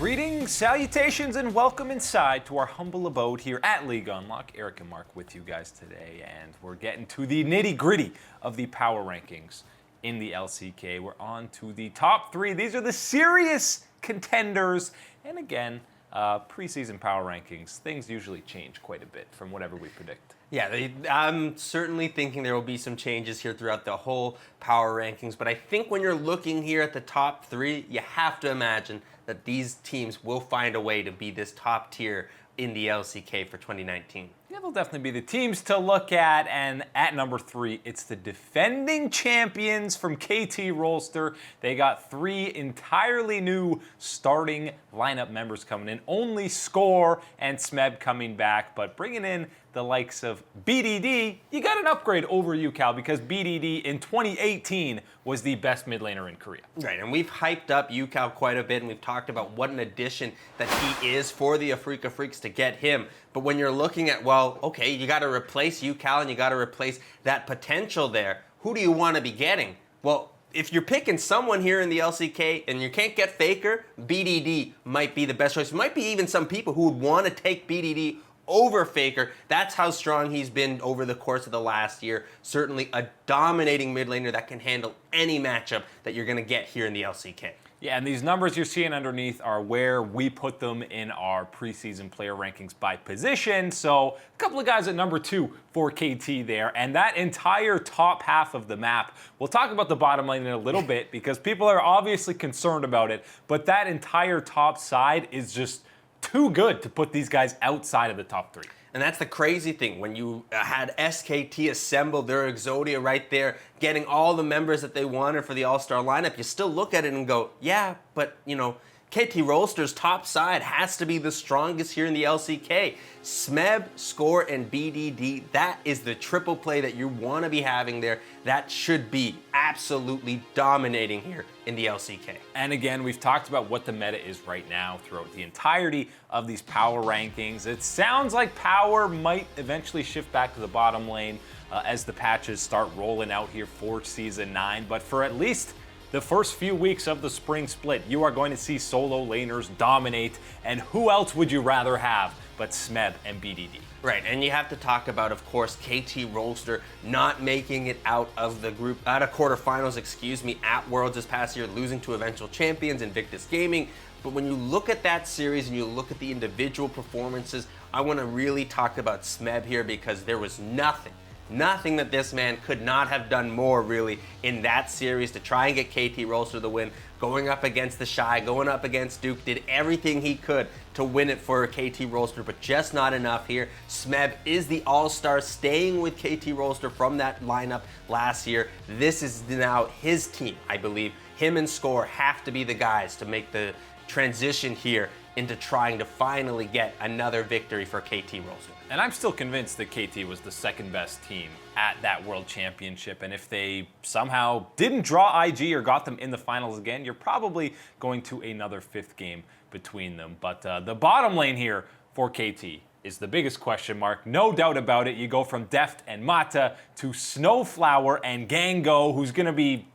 Greetings, salutations, and welcome inside to our humble abode here at League Unlock. Eric and Mark with you guys today, and we're getting to the nitty-gritty of the power rankings in the LCK. We're on to the top three. These are the serious contenders, and again, preseason power rankings, things usually change quite a bit from whatever we predict. Yeah, I'm certainly thinking there will be some changes here throughout the whole power rankings, but I think when you're looking here at the top three, you have to imagine that these teams will find a way to be this top tier in the LCK for 2019. Yeah, they'll definitely be the teams to look at, and at number three, it's the defending champions from KT Rolster. They got three entirely new starting lineup members coming in. Only Score and Smeb coming back, but bringing in the likes of BDD, you got an upgrade over UCal because BDD in 2018 was the best mid laner in Korea. Right, and we've hyped up UCal quite a bit, and we've talked about what an addition that he is for the Afrika Freaks to get him. But when you're looking at, well, okay, you got to replace UCal and you got to replace that potential there. Who do you want to be getting? Well, if you're picking someone here in the LCK and you can't get Faker, BDD might be the best choice. There might be even some people who would want to take BDD over Faker. That's how strong he's been over the course of the last year. Certainly a dominating mid laner that can handle any matchup that you're going to get here in the LCK. Yeah, and these numbers you're seeing underneath are where we put them in our preseason player rankings by position. So a couple of guys at number 2 for KT there, and that entire top half of the map. We'll talk about the bottom lane in a little bit because people are obviously concerned about it, but that entire top side is just too good to put these guys outside of the top 3. And that's the crazy thing. When you had SKT assemble their Exodia right there, getting all the members that they wanted for the All-Star lineup, you still look at it and go, yeah, but, you know, KT Rolster's top side has to be the strongest here in the LCK. Smeb, Score, and BDD, that is the triple play that you want to be having there. That should be absolutely dominating here in the LCK. And again, we've talked about what the meta is right now throughout the entirety of these power rankings. It sounds like power might eventually shift back to the bottom lane as the patches start rolling out here for Season 9, but for at least the first few weeks of the spring split, you are going to see solo laners dominate, and who else would you rather have but Smeb and BDD? Right, and you have to talk about, of course, KT Rolster not making it out of quarterfinals, at Worlds this past year, losing to eventual champions Invictus Gaming. But when you look at that series and you look at the individual performances, I want to really talk about Smeb here because there was nothing that this man could not have done more, really, in that series to try and get KT Rolster the win. Going up against the Shy, going up against Duke, did everything he could to win it for KT Rolster, but just not enough here. Smeb is the all-star, staying with KT Rolster from that lineup last year. This is now his team, I believe. Him and Score have to be the guys to make the transition here into trying to finally get another victory for KT Rolster. And I'm still convinced that KT was the second best team at that World Championship, and if they somehow didn't draw IG or got them in the finals again, you're probably going to another 5th game between them. But the bottom lane here for KT is the biggest question mark, no doubt about it. You go from Deft and Mata to Snowflower and Gango, who's going to be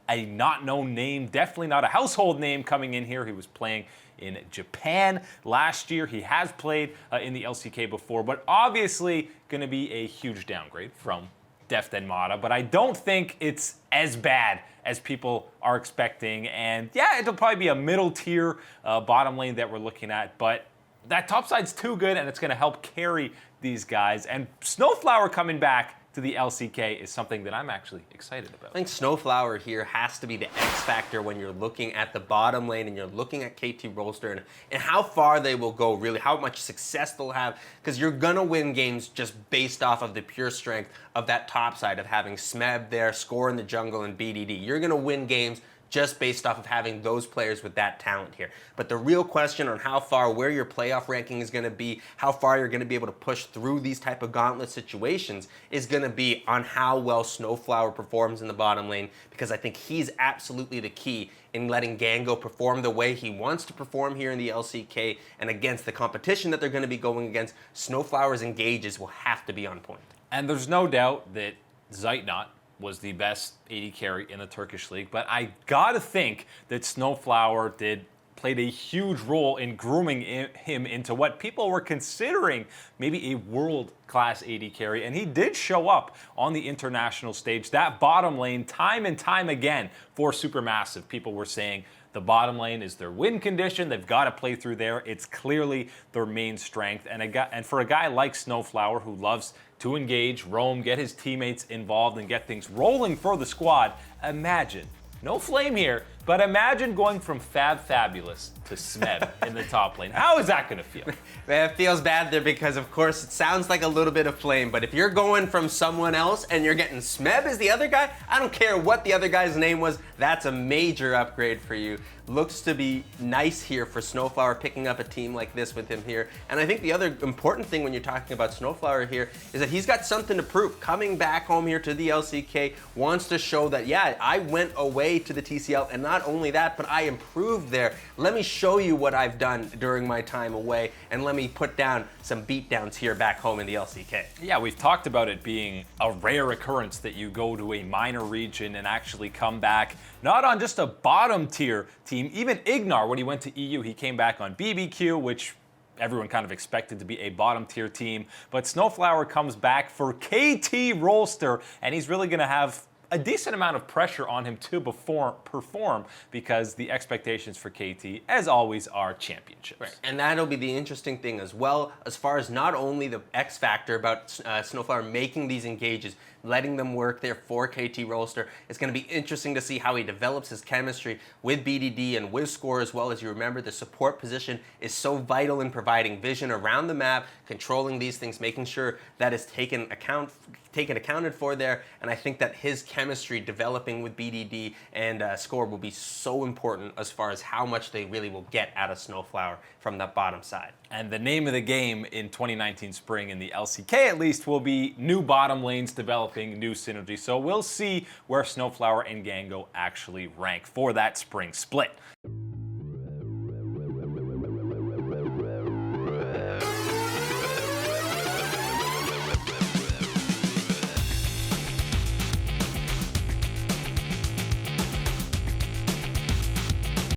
a not known name, definitely not a household name coming in here. He was playing in Japan last year. He has played in the LCK before, but obviously going to be a huge downgrade from Deft and Mata. But I don't think it's as bad as people are expecting. And yeah, it'll probably be a middle tier bottom lane that we're looking at, but that top side's too good and it's going to help carry these guys. And Snowflower coming back to the LCK is something that I'm actually excited about. I think Snowflower here has to be the X factor when you're looking at the bottom lane and you're looking at KT Rolster and how far they will go, really, how much success they'll have, because you're gonna win games just based off of the pure strength of that top side of having Smeb there, Score in the jungle, and BDD. You're gonna win games just based off of having those players with that talent here. But the real question on how far, where your playoff ranking is going to be, how far you're going to be able to push through these type of gauntlet situations is going to be on how well Snowflower performs in the bottom lane, because I think he's absolutely the key in letting Gango perform the way he wants to perform here in the LCK, and against the competition that they're going to be going against, Snowflower's engages will have to be on point. And there's no doubt that Zeitnot was the best AD carry in the Turkish league, but I gotta think that Snowflower did played a huge role in grooming him into what people were considering maybe a world-class AD carry, and he did show up on the international stage. That bottom lane, time and time again for Supermassive, people were saying the bottom lane is their win condition. They've got to play through there. It's clearly their main strength. And for a guy like Snowflower who loves to engage, roam, get his teammates involved, and get things rolling for the squad, imagine, no flame here, but imagine going from Fabulous to Smeb in the top lane. How is that going to feel? Man, it feels bad there because, of course, it sounds like a little bit of flame, but if you're going from someone else and you're getting Smeb as the other guy, I don't care what the other guy's name was, that's a major upgrade for you. Looks to be nice here for Snowflower picking up a team like this with him here. And I think the other important thing when you're talking about Snowflower here is that he's got something to prove. Coming back home here to the LCK, wants to show that, yeah, I went away to the TCL, and not only that, but I improved there. Let me show you what I've done during my time away, and let me put down some beatdowns here back home in the LCK. Yeah, we've talked about it being a rare occurrence that you go to a minor region and actually come back, not on just a bottom tier team. Even Ignar, when he went to EU, he came back on BBQ, which everyone kind of expected to be a bottom tier team. But Snowflower comes back for KT Rolster, and he's really going to have a decent amount of pressure on him to perform because the expectations for KT, as always, are championships. Right. And that'll be the interesting thing as well, as far as not only the X factor about Snowflower making these engages, letting them work there for KT Rolster. It's going to be interesting to see how he develops his chemistry with BDD and with Score as well. As you remember, the support position is so vital in providing vision around the map, controlling these things, making sure that is taken accounted for there. And I think that his chemistry developing with BDD and Score will be so important as far as how much they really will get out of Snowflower from that bottom side. And the name of the game in 2019 spring, in the LCK at least, will be new bottom lanes developing new synergy. So we'll see where Snowflower and Gango actually rank for that spring split.